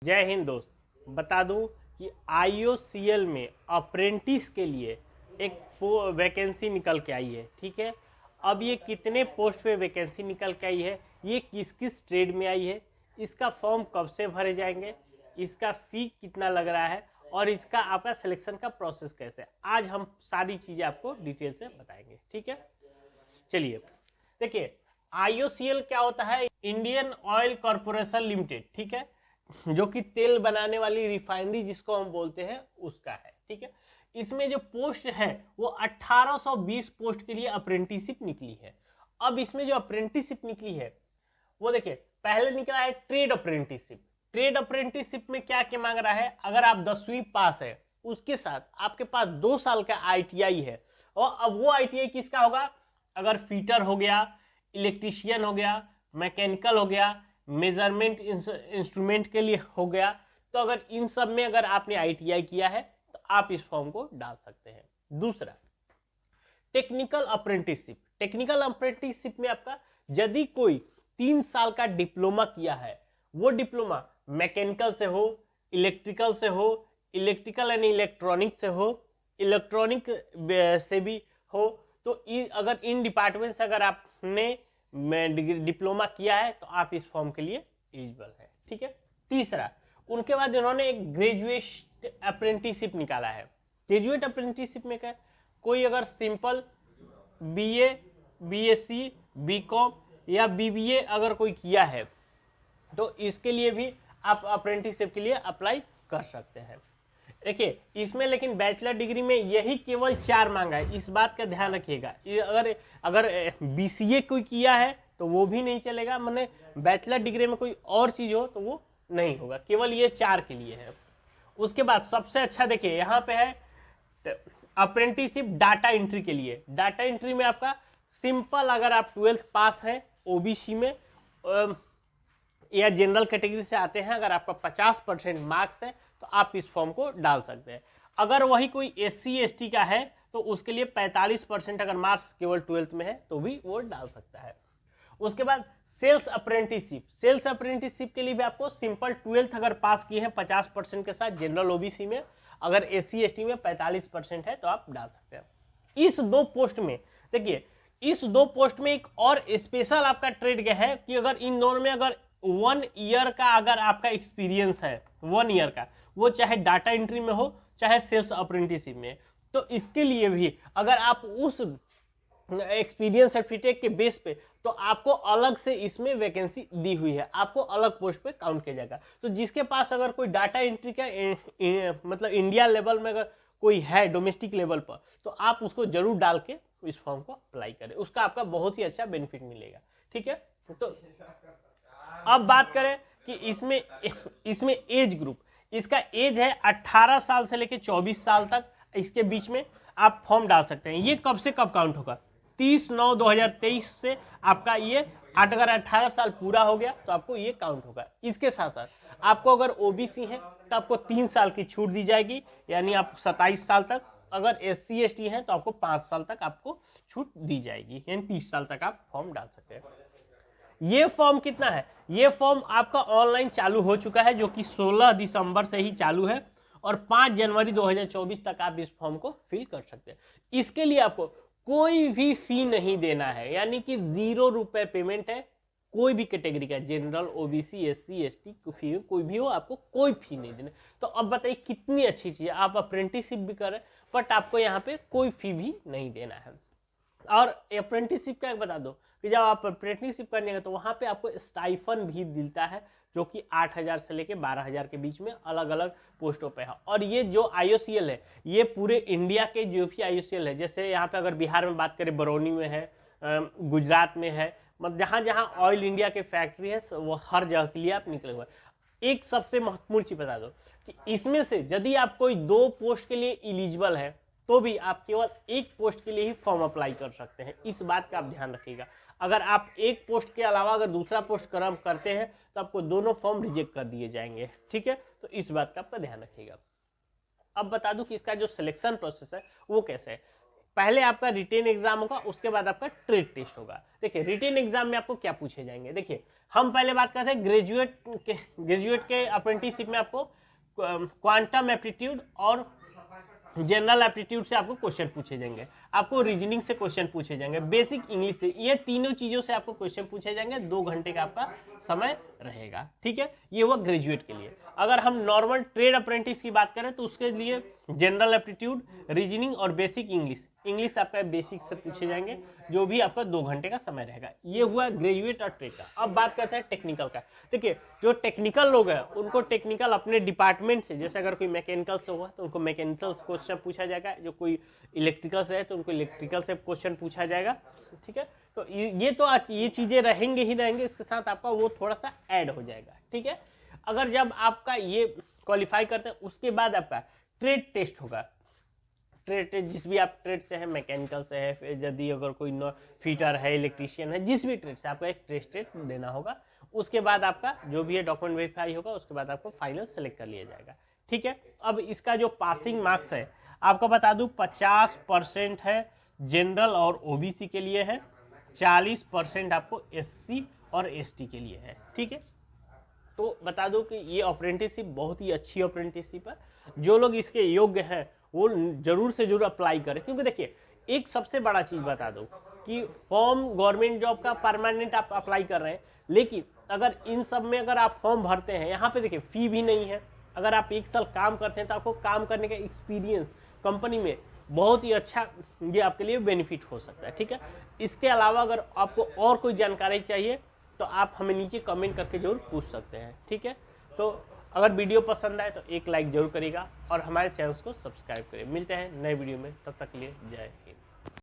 जय हिंद दोस्त। बता दूं कि IOCL में अप्रेंटिस के लिए एक वैकेंसी निकल के आई है। ठीक है, अब ये कितने पोस्ट पे वैकेंसी निकल के आई है, ये किस किस ट्रेड में आई है, इसका फॉर्म कब से भरे जाएंगे, इसका फी कितना लग रहा है और इसका आपका सिलेक्शन का प्रोसेस कैसे है, आज हम सारी चीज़ें आपको डिटेल से बताएंगे। ठीक है, चलिए देखिए IOCL क्या होता है, इंडियन ऑयल कॉरपोरेशन लिमिटेड। ठीक है, जो कि तेल बनाने वाली रिफाइनरी जिसको हम बोलते हैं उसका है। ठीक है, इसमें जो पोस्ट है वो 1820 पोस्ट के लिए अप्रेंटिसशिप निकली है। अब इसमें जो अप्रेंटिसशिप निकली है वो देखिए, पहले निकला है ट्रेड अप्रेंटिसशिप। ट्रेड अप्रेंटिसशिप में क्या क्या मांग रहा है, अगर आप 10वीं पास है उसके साथ आपके पास 2 साल का ITI है। और अब वो ITI किसका होगा, अगर फीटर हो गया, इलेक्ट्रीशियन हो गया, मैकेनिकल हो गया, मेजरमेंट इंस्ट्रूमेंट के लिए हो गया, तो अगर इन सब में अगर आपने ITI किया है तो आप इस फॉर्म को डाल सकते हैं। दूसरा टेक्निकल अप्रेंटिसशिप। टेक्निकल अप्रेंटिसशिप में आपका यदि कोई 3 साल का डिप्लोमा किया है, वो डिप्लोमा मैकेनिकल से हो, इलेक्ट्रिकल से हो, इलेक्ट्रिकल एंड इलेक्ट्रॉनिक से हो, इलेक्ट्रॉनिक से भी हो, तो अगर इन डिपार्टमेंट से अगर आपने डिप्लोमा किया है तो आप इस फॉर्म के लिए एलिजिबल है। ठीक है, तीसरा उनके बाद इन्होंने एक ग्रेजुएट अप्रेंटिसशिप निकाला है। ग्रेजुएट अप्रेंटिसशिप में क्या, कोई अगर सिंपल BA, BSc, BCom या BBA अगर कोई किया है तो इसके लिए भी आप अप्रेंटिसशिप के लिए अप्लाई कर सकते हैं। देखिए इसमें लेकिन बैचलर डिग्री में यही केवल 4 मांगा है, इस बात का ध्यान रखिएगा। अगर BCA कोई किया है तो वो भी नहीं चलेगा, माने बैचलर डिग्री में कोई और चीज हो तो वो नहीं होगा, केवल ये 4 के लिए है। उसके बाद सबसे अच्छा देखिए यहाँ पे है अप्रेंटिसशिप डाटा एंट्री के लिए। डाटा एंट्री में आपका सिंपल, अगर आप 12th पास है, OBC में या जनरल कैटेगरी से आते हैं, अगर आपका 50% मार्क्स है तो आप इस फॉर्म को डाल सकते हैं। अगर वही कोई SC ST का है तो उसके लिए 45% अगर मार्क्स केवल 12th में है तो भी वो डाल सकता है। उसके बाद सेल्स अप्रेंटिसशिप। सेल्स अप्रेंटिसशिप के लिए भी आपको सिंपल 12th अगर पास किए हैं 50% के साथ, जनरल OBC में, अगर SC ST में 45% है तो आप डाल सकते हैं। इस 2 पोस्ट में देखिए, इस 2 पोस्ट में एक और स्पेशल आपका ट्रेड क्या है कि अगर इन दोनों में अगर 1 ईयर का अगर आपका एक्सपीरियंस है, 1 ईयर का, वो चाहे डाटा एंट्री में हो चाहे सेल्स अप्रेंटिसशिप में, तो इसके लिए भी अगर आप उस एक्सपीरियंस सर्टिफिकेट के बेस पे, तो आपको अलग से इसमें वैकेंसी दी हुई है, आपको अलग पोस्ट पे काउंट किया जाएगा। तो जिसके पास अगर कोई डाटा एंट्री का मतलब इंडिया लेवल में अगर कोई है, डोमेस्टिक लेवल पर, तो आप उसको जरूर डाल के इस फॉर्म को अप्लाई करें, उसका आपका बहुत ही अच्छा बेनिफिट मिलेगा। ठीक है, तो अब बात करें कि इसमें एज ग्रुप, इसका एज है 18 साल से लेकर 24 साल तक, इसके बीच में आप फॉर्म डाल सकते हैं। ये कब से कब काउंट होगा, 30/9/2023 से आपका ये, अगर 18 साल पूरा हो गया तो आपको ये काउंट होगा। इसके साथ साथ आपको अगर OBC है तो आपको 3 साल की छूट दी जाएगी, यानी आप 27 साल तक। अगर SC ST है तो आपको 5 साल तक आपको छूट दी जाएगी, यानी 30 साल तक आप फॉर्म डाल सकते हैं। ये फॉर्म कितना है, ये फॉर्म आपका ऑनलाइन चालू हो चुका है, जो कि 16 दिसंबर से ही चालू है और 5 जनवरी 2024 तक आप इस फॉर्म को फिल कर सकते हैं। इसके लिए आपको कोई भी फी नहीं देना है, यानी कि 0 रुपए पेमेंट है। कोई भी कैटेगरी का, जनरल, OBC, SC ST फी कोई भी हो, आपको कोई फी नहीं देना। तो अब बताइए कितनी अच्छी चीज है, आप अप्रेंटिसशिप भी करें बट आपको यहाँ पे कोई फी भी नहीं देना है। और अप्रेंटिसशिप का एक बता दो कि जब आप अप्रेंटिसशिप करने तो वहाँ पे आपको स्टाइफन भी मिलता है, जो कि 8,000 से लेके 12,000 के बीच में अलग अलग पोस्टों पे है। और ये जो IOCL है, ये पूरे इंडिया के जो भी IOCL है, जैसे यहाँ पे अगर बिहार में बात करें बरौनी में है, गुजरात में है, मतलब जहाँ जहाँ ऑयल इंडिया के फैक्ट्री है वो हर जगह के लिए आप निकले हुए। एक सबसे महत्वपूर्ण चीज बता दो कि इसमें से यदि आप कोई 2 पोस्ट के लिए एलिजिबल है तो भी आप केवल 1 पोस्ट के लिए ही फॉर्म अप्लाई कर सकते हैं, इस बात का आप ध्यान रखिएगा। अगर आप 1 पोस्ट के अलावा अगर दूसरा पोस्ट करते हैं तो आपको दोनों फॉर्म रिजेक्ट कर दिए जाएंगे। ठीक है, तो इस बात का आपका ध्यान रखिएगा। अब बता दूं कि इसका जो सिलेक्शन प्रोसेस है वो कैसे है। पहले आपका रिटेन एग्जाम होगा, उसके बाद आपका ट्रेड टेस्ट होगा। देखिए रिटेन एग्जाम में आपको क्या पूछे जाएंगे, देखिए हम पहले बात करते हैं ग्रेजुएट के अप्रेंटिसशिप में आपको क्वांटम एप्टीट्यूड और जनरल एप्टीट्यूड से आपको क्वेश्चन पूछे जाएंगे, आपको रीजनिंग से क्वेश्चन पूछे जाएंगे, बेसिक इंग्लिश से, ये तीनों चीजों से आपको क्वेश्चन पूछे जाएंगे। 2 घंटे का आपका समय रहेगा, ठीक है। ये हुआ ग्रेजुएट के लिए। अगर हम नॉर्मल ट्रेड अप्रेंटिस की बात करें तो उसके लिए जनरल एप्टीट्यूड, रीजनिंग और बेसिक इंग्लिश आपका बेसिक से पूछे जाएंगे, जो भी आपका 2 घंटे का समय रहेगा। ये हुआ ग्रेजुएट और ट्रेड का। अब बात करते हैं टेक्निकल का। देखिए जो टेक्निकल लोग हैं उनको टेक्निकल अपने डिपार्टमेंट से, जैसे अगर कोई मैकेनिकल से हुआ तो उनको मैकेनिकल से क्वेश्चन पूछा जाएगा, जो कोई इलेक्ट्रिकल से है तो उनको इलेक्ट्रिकल से क्वेश्चन पूछा जाएगा, ठीक है। तो ये चीजें रहेंगे ही रहेंगे, इसके साथ आपका वो थोड़ा सा ऐड हो जाएगा, ठीक है। अगर जब आपका ये क्वालिफाई करते हैं उसके बाद आपका ट्रेड टेस्ट होगा। ट्रेड टेस्ट जिस भी आप ट्रेड से है, मैकेनिकल से है, यदि अगर कोई फिटर है, इलेक्ट्रीशियन है, जिस भी ट्रेड से आपको एक ट्रेड टेस्ट देना होगा। उसके बाद आपका जो भी है डॉक्यूमेंट वेरीफाई होगा, उसके बाद आपको फाइनल सेलेक्ट कर लिया जाएगा, ठीक है। अब इसका जो पासिंग मार्क्स है आपको बता दूं 50% है जनरल और ओबीसी के लिए है, 40% आपको एससी और एसटी के लिए है, ठीक है। तो बता दो कि ये अप्रेंटिसशिप बहुत ही अच्छी अप्रेंटिसशिप है। जो लोग इसके योग्य हैं वो जरूर से जरूर अप्लाई करें, क्योंकि देखिए एक सबसे बड़ा चीज बता दो कि फॉर्म गवर्नमेंट जॉब का परमानेंट आप अप्लाई कर रहे हैं, लेकिन अगर इन सब में अगर आप फॉर्म भरते हैं, यहाँ पे देखिए फी भी नहीं है। अगर आप 1 साल काम करते हैं तो आपको काम करने का एक्सपीरियंस कंपनी में बहुत ही अच्छा, ये आपके लिए बेनिफिट हो सकता है, ठीक है। इसके अलावा अगर आपको और कोई जानकारी चाहिए तो आप हमें नीचे कमेंट करके जरूर पूछ सकते हैं, ठीक है। तो अगर वीडियो पसंद आए तो एक लाइक जरूर करिएगा और हमारे चैनल को सब्सक्राइब करिए। मिलते हैं नए वीडियो में, तब तक के लिए जय हिंद।